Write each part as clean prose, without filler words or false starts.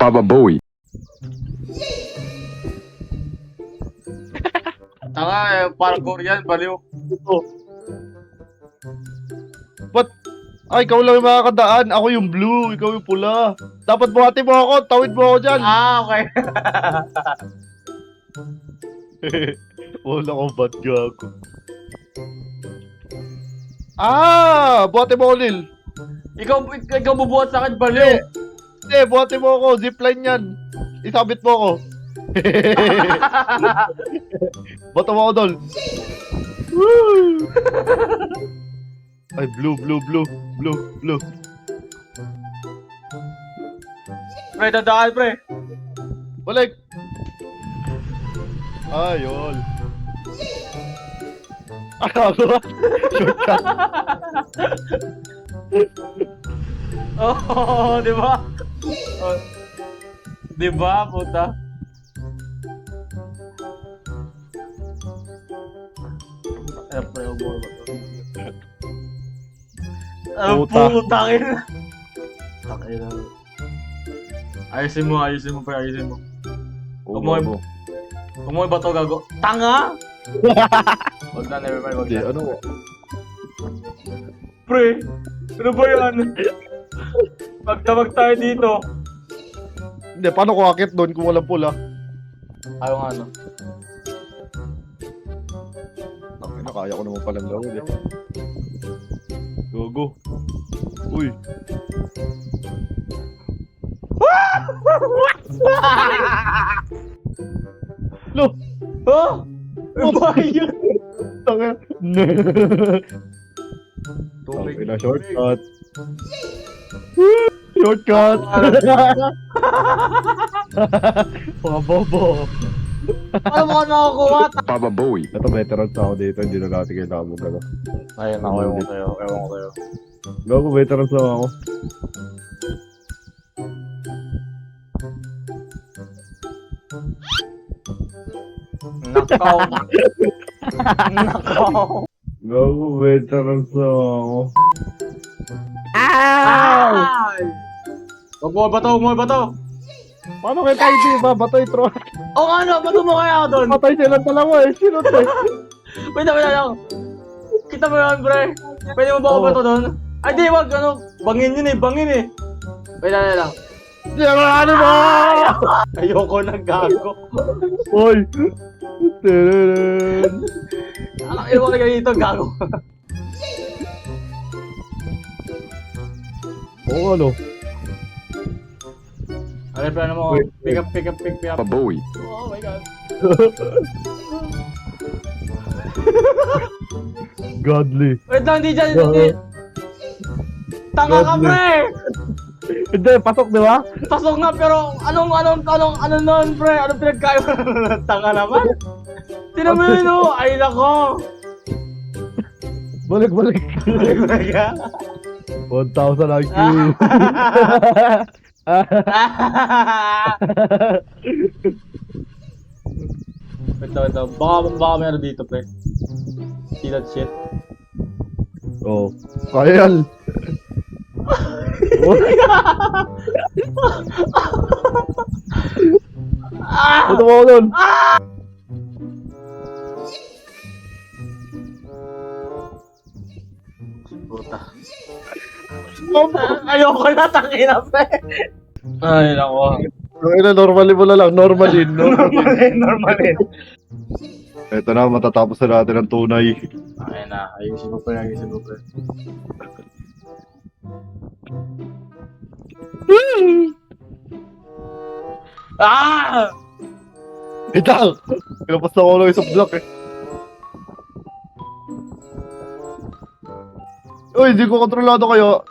Papa Bowie. Tanga eh, parkour yan, baliw. Ito. Ba't? Ay, ikaw lang yung makakadaan. Ako yung blue, ikaw yung pula. Dapat buhati mo ako, tawid mo ako dyan. Ah, okay. Wala ko ba't gago. Ah! Buhati mo ako, Lil. ikaw bubuhat sa akin, baliw. Hindi, buhati mo ako. Zipline yan. Isabit mo ako. Bato mo ako, Dol. Woo! Ay, blue. Pre, dadaan, pre. Balik! Ayun. Ano? Shortcut. Oh, di ba? Oh. Di ba, puta? Ay, pre, ubo ba to? Ah, Puta. putangin. Takina. Ayusin mo, pre, ayusin mo. Gago. Kumoy ba to, gago? Tanga! Wag na, never mind, wag Hindi, na. ano? Pre, ano ba yan? Magdamag tayo dito. Hindi, paano ko akit doon kung walang pula? Ayaw nga, no? Nakaya ko naman palang gawin eh. Gogo. Uy. Lo! Oh! Ano ba yun? Tanga. Tubig. Okay na, shortcut. Shortcut. Mga bobo. Ano mo nakukuha? Papa Bowie. Ito, veterans ako dito. Hindi na natin kailangan mo gano'n. Ayun, ako ewan ko sa'yo. Gago, veterans lang ako. Nakaw. Nakaw. Gago, veterans lang ako. Ay! Huwag mo ba to? Paano kayo tayo di ba? Batoy, tro. O ano, bato mo kaya ako doon? Patay silang dalawa eh. Sino to eh? Wait lang. Kita mo yun, pre. Pwede mo ba ako bato doon? Ay, di, wag, ano, bangin yun eh. Wait lang. Ano mo? Ayoko na gago. Hoy! Tadadad. Ayoko na dito, gago. Oo, ano? Ano yung plano mo? Wait. Pick up. Papa Bowie. Oh my god. Godly. Wait lang, hindi dyan, hindi. Tanga ka, Godly. pre! Hindi, pasok, di ba? Pasok na, pero ano nun, pre? Anong pinagkayo? Tanga naman. Tinan mo yun, oh. Ay, nako. Balik. Talaga? 1,000 IQ. Wait lang. Baka may ano dito, pre. See that shit? Oh. Kaya yan. Ito mo ako nun. Puta. Ayoko na, tangina, pre. Ay, nako. Normally mo na lang. Normalin. Normalin. Ito na, matatapos na natin ang tunay. Ayun na, ayusin mo, pre. Ah! Ito! Pinapos na ako ng isang block eh. Uy, hindi ko kontrolado kayo.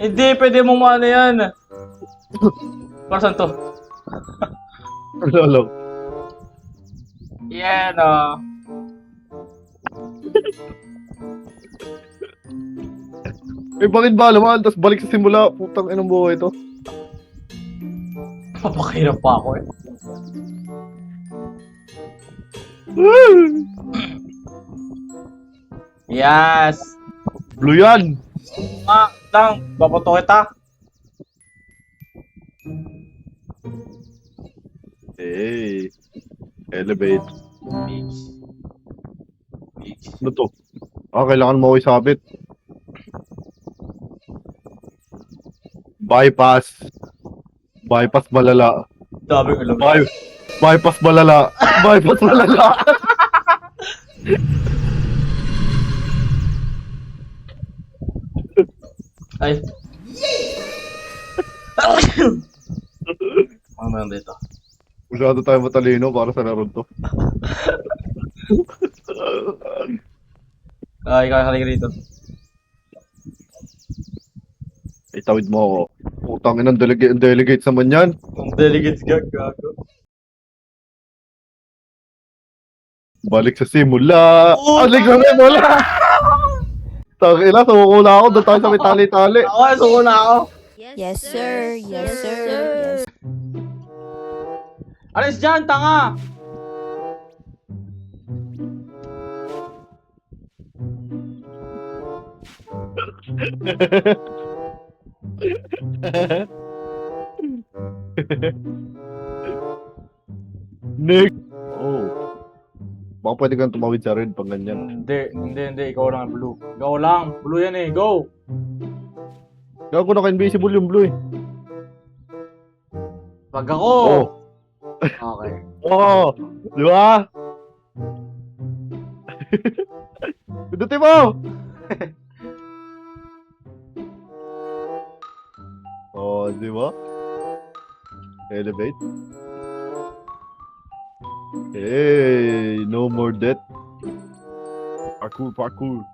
Hindi, pwede mong maano yan. Para saan to? Wala lang. Yan, oh. Eh, bakit ba lumaan? Tapos balik sa simula. Putang inang buhay ito. Papakirap pa ako eh. Yes! Blue yan! Lang, babato kita. Hey. Elevate. Mix. Mix. Ano to? Kailangan mo ako isabit. Bypass. Bypass malala. Sabi ko lang. Bypass malala. Bypass malala. Ay. Ano meron dito? Masyado tayo matalino para sa laro to. Ay, kakalik rito. Itawid mo ako. Utangin ng delegates naman yan. Ang delegates gago. Balik sa simula. Balik sa simula. Tangina, suko na ako. Doon tayo sa may tali-tali. Ako, suko na ako. Yes, sir. Yes, sir. Yes. Alis dyan, tanga! Nick! Oh. Baka pwede kang tumawid sa red pag ganyan. Hindi. Ikaw lang, blue. Ikaw lang. Blue yan eh. Go! Gago naka-invisible yung blue eh. Pag ako! Oh. Okay. Oh! Di ba? Pindutin mo! Oh, di ba? Elevate. Hey, no more death. Parkour.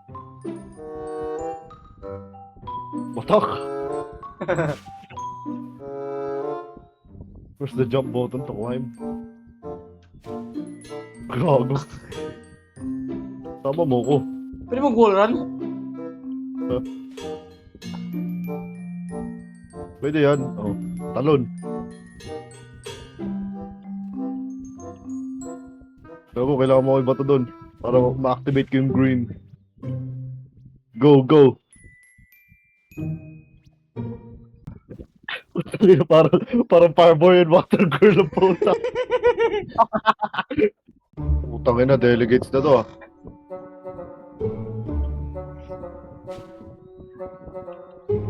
Batak! Where's the jump button to climb? Gago. Tama mo ko. Pwede mo goal run? Pwede yan. Oh, talon. Pero kailangan mo iba to doon para ma-activate ko yung green. Go! parang Fireboy and Water Girl ang puta. Putangin na, delegates na to ah.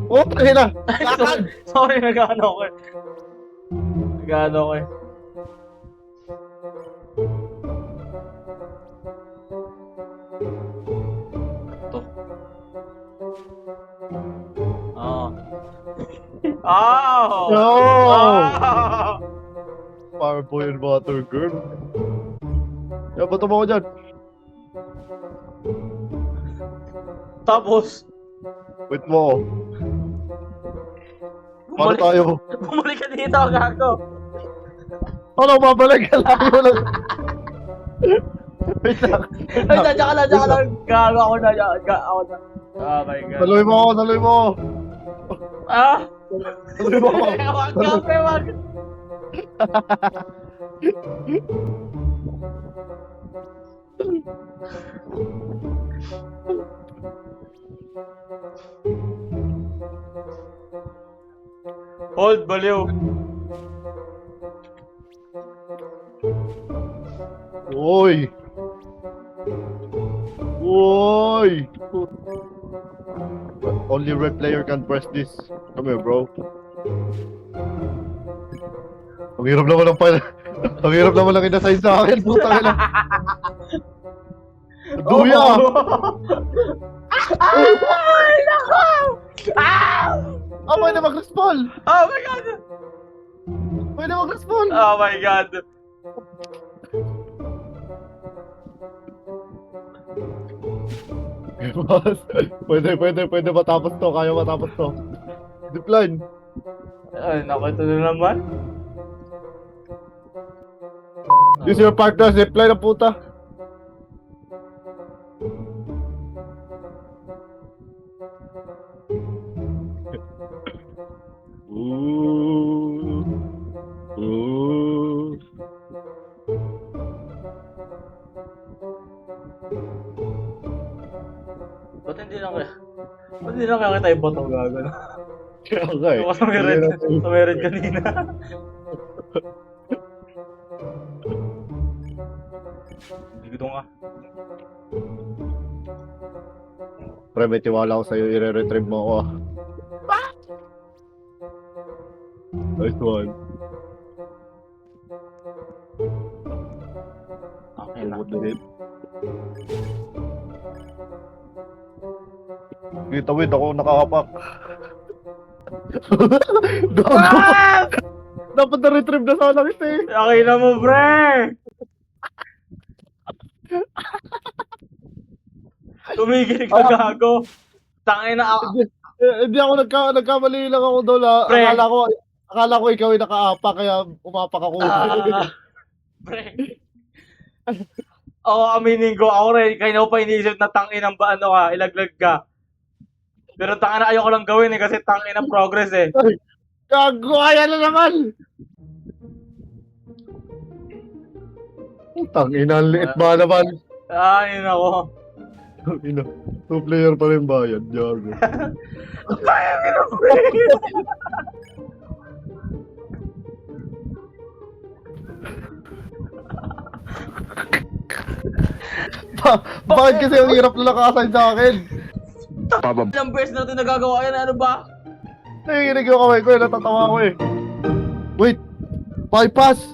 Putangin na! Sorry, nag-ano ko eh. Nag-ano ko eh. Ito. Oh! No! Ah! Fireboy and Water Girl. Bato mo ako dyan. Tapos, Wait mo. Paano tayo? bumalik ka dito, gago. Ano, babalik ka lang mo lang. Wait lang. Ay, dadya ka lang. Gago ako na. Ako na. Oh my god. Naluy mo ako. Ah! Naluy mo ako. Wag ka, pre, wag. Hold, baliw. Oy! Only red player can press this. Come here, bro. Ang hirap naman ng pala. Ang hirap naman lang inasign sa akin. Puta ka na. Duya! Ay, nako! Ah! Pwede mag-respawn! Oh my god! Pwede mag-respawn! Oh my god! Pwede matapos to. Kaya matapos to. Zipline. Ay, naku, ito na naman. Use your partner. Zipline ang puta. Ooh. Ba't hindi lang kaya kita iboto gago? Kaya nga eh. Ako sa may red kanina. Dito nga. Pre, may tiwala ko sa'yo, i-retrieve mo ako ah. Nice one. Okay na. Kita wait, ako nakakapak. Gago! Dapat na-retrieve na sana kita eh. Okay na mo, pre! Tumigil ka, gago. Tangin na ako. Hindi ako nagkamali lang ako doon ah. Pre. Akala ko ikaw ay nakaapak kaya umapak ako. Pre. Oo, aminin ko. Ako rin. Kaya pa iniisip na tangin ang ba ano ka, ilaglag ka. Pero tangin na ayoko lang gawin eh kasi tangin ang progress eh. Gago, ayan na naman! Tangina, ang liit ba naman? Ay, nako. Ina, 2 player pa rin bayad, Gago. Kaya ka na, pre. Bakit kasi ang hirap na nakaassign sa akin? Ilang beses natin nagagawa yan, ano ba? Nanginginig yung kamay ko, natatawa ko eh. Wait! Bypass!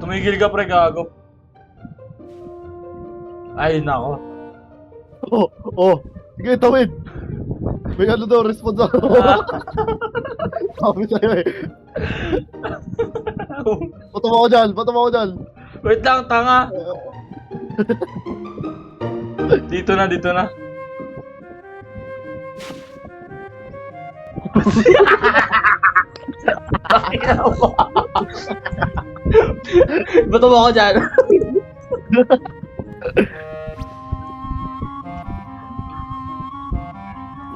Tumigil ka, pre, gago. Ay, nako. Oh! Sige, tawid! May ano daw, response ako. Sabi sa'yo eh. Bato mo ako dyan! Wait lang, tanga. Dito na. Bato mo ako dyan.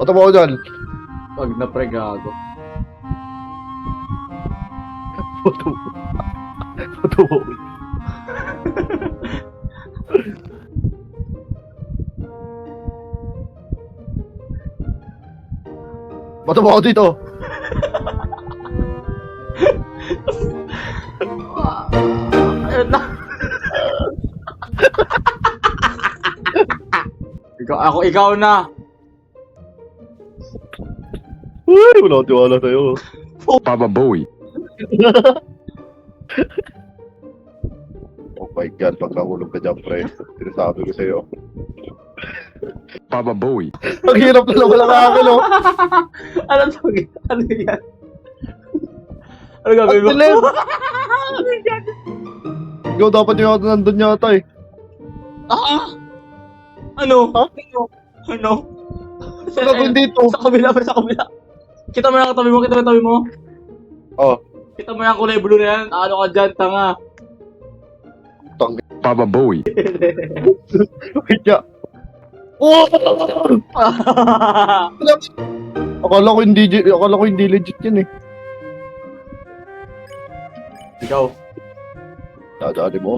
Bato mo ako dyan! Wag na, pre, gago. Bato mo. Bato mo ako dito! Ayun na. Ikaw na. Uy, wala akong tiwala sa'yo. Baba Bowie. Oh my God, pag nahulog ka dyan, pre. Sinasabi ko sa'yo. Baba Bowie. Ang hirap na naman ang akin, oh. Ano to? Ano yan? Ano gagawin mo? Ang dilim! Ikaw dapat yung ako nandun yata eh. Ah! Ano? Ha? Ano? Saan ako dito? Sa kabila. Kita mo yung katabi mo? Oh. Kita mo yung kulay blue na yan? Ano ka dyan, tanga? Baba Bowie. Wait niya. Oh! Akala ko hindi legit yun eh. Ikaw. Dadali mo.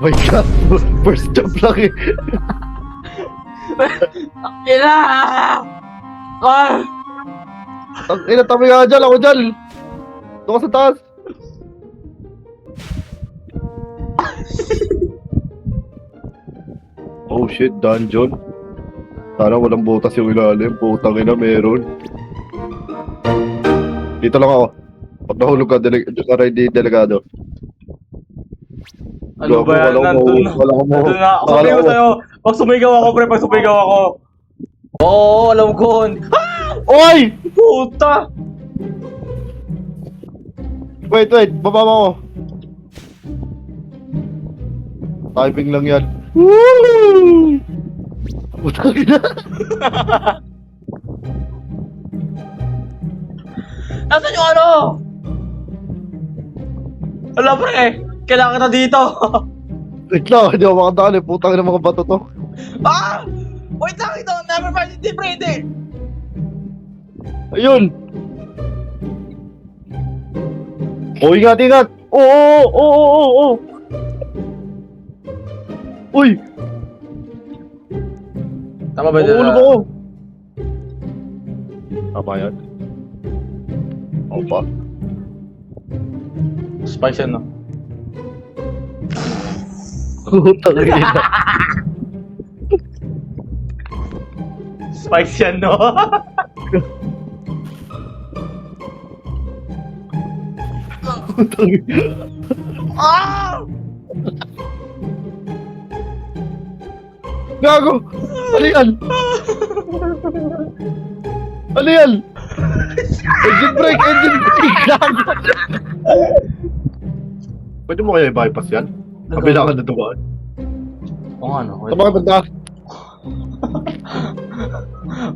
My God, first jump lang eh. Ina! Ah! Ang ina, tabi nga dyan, ako dyan. Doon ka sa taas. Oh shit, dungeon. Sana walang butas yung ilalim. Putang ina, meron. Dito lang ako. Pag nahulog ka, hindi delegado. Ano ba yan? Nandun na. Nandun na. Sabi ko sa'yo, pag sumigaw ako, pre, pag sumigaw ako. Oo, alam ko. Oy! Puta! Wait, baba mo ako. Typing lang yan. Woo! Putang ina. Nasaan yung ano? Wala, pre. Kailangan na dito. Wait lang, hindi ako makadaan eh. Putang ina mga bato to. Ah! Wait lang, ito. Never mind, hindi, pre, hindi. Ayun! Oh, ingat! Oo! Uy! Tama ba yun? Mahulog ako. Tama yan. Ako pa. Spice yan, no? Tangina. Spice yan, no? Ah! Gago! Ano yan? Ano yan? Engine brake! Engine brake! Gago! Pwede mo kaya i-bypass yan? Kabila ka na dumaan. O nga, no? Sa mga banda.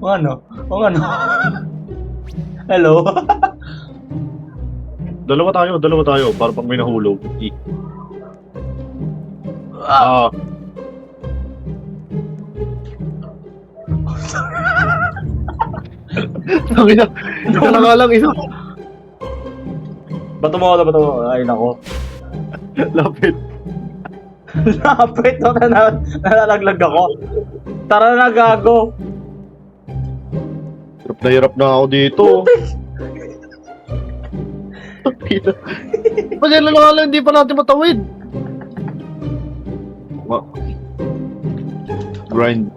O nga, no? O nga, no? Hello? Dalawa tayo. Para pang may nahulog. Ah. Tangina. Isa na nga lang, isa. Bato mo. Ay, nako. Lapit. Lapit, no? Nalalaglag ako. Tara na, gago. Hirap na ako dito. Tangina. Pasya na nga lang, hindi pa natin matawid. Grind.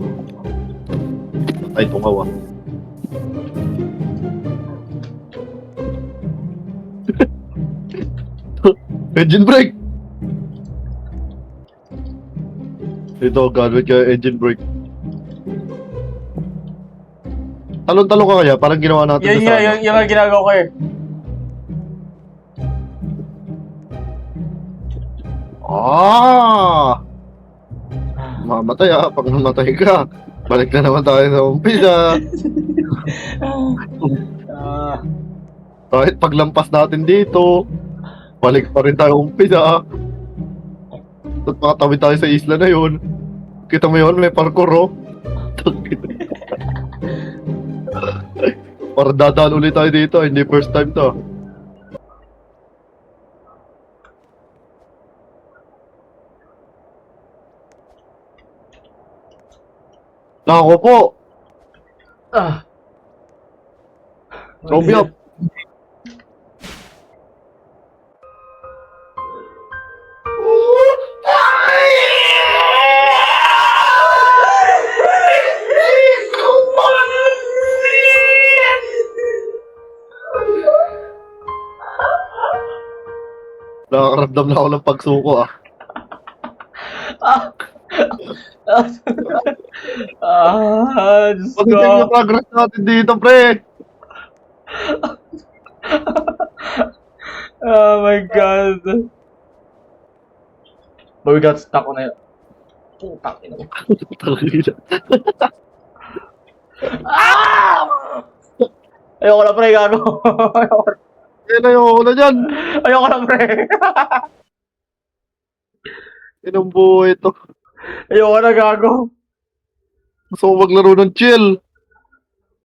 Ay, tungaw ah. Engine brake! Ito, gamit ka engine brake. Talon-talon ka kaya, parang ginawa natin Yun sa nga, yun ang ginagawa ko eh. Ah! Mamatay ah, pag namatay ka. Balik na naman tayo sa umpisa. Ah, Kahit paglampas natin dito, balik pa rin tayo umpisa. At makatawid tayo sa isla na yun. Kita mo yun, may parkour oh. Para dadaan ulit tayo dito, hindi first time to. Nako po! ah. Zombie up! Nakakaramdam na ako ng pagsuko ah. Diyos Pag ko. yung progress natin dito, pre! Oh my God. But we got stuck on it. Putang ina mo. Ayoko na pre, gago. Yan na yung una dyan! Ayoko na pre. Inang buhay ito. Ayoko na gago. Gusto ko maglaro ng chill.